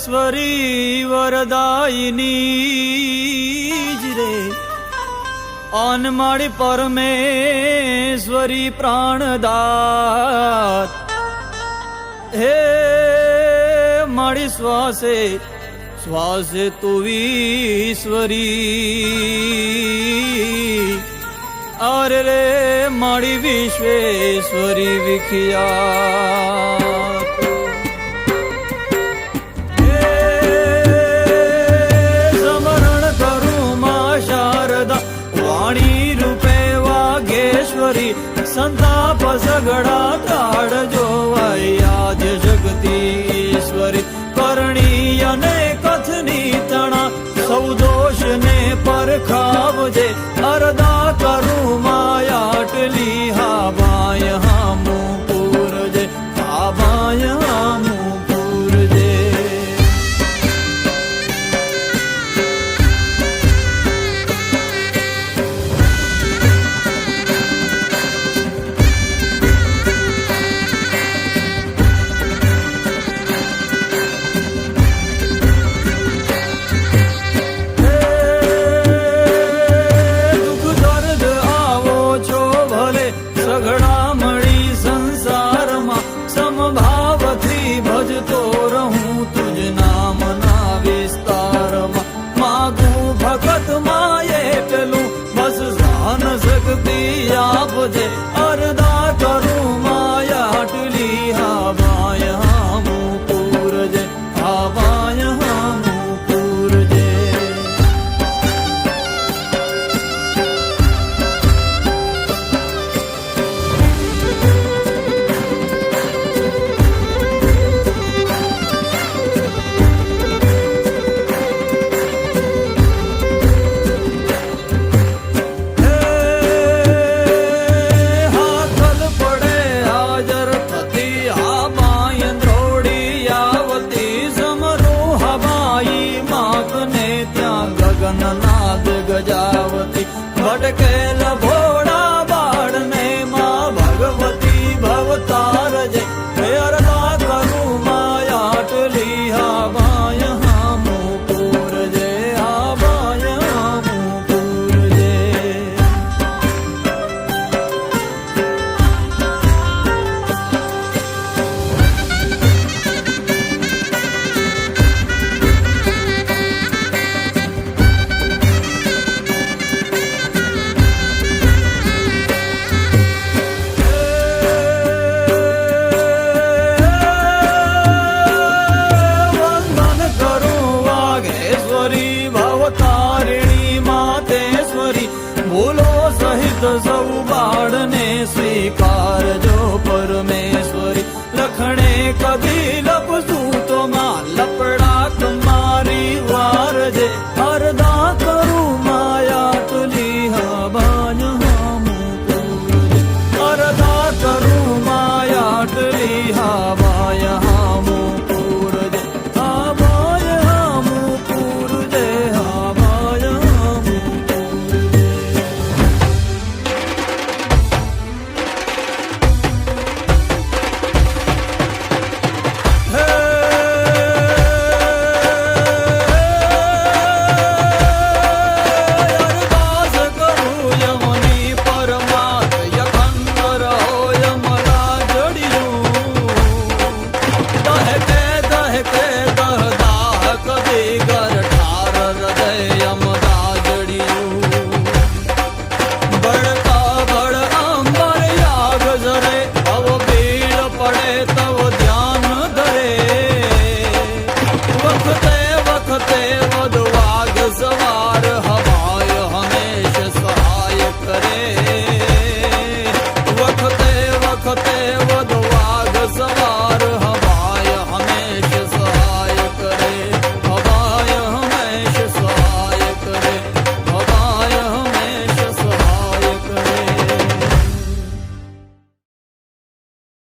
ઈશ્વરી વરદાયિની જ રે અન મારી પરમેશ્વરી પ્રાણદાત હે મારી શ્વાસે શ્વાસે તું ઈશ્વરી અરે રે મારી વિશ્વેશ્વરી વિખ્યાત સમરણ કરું માં શારદા વાણી રૂપે વાઘેશ્વરી સંતાપ સગડા તાળ જોવાય આદ્ય જગતી ઈશ્વરી કરણી અને કથની તણા સૌ દોષ ને પરખાવજે અરદા કરું માયાટલી હા બાય હામું પૂરજે હા બાય હામું પૂરજે ભજતો રહું તુજ નામના વિસ્તારમાં માગું ભગત માં એટલું બસ જાન શક્તિ આપજે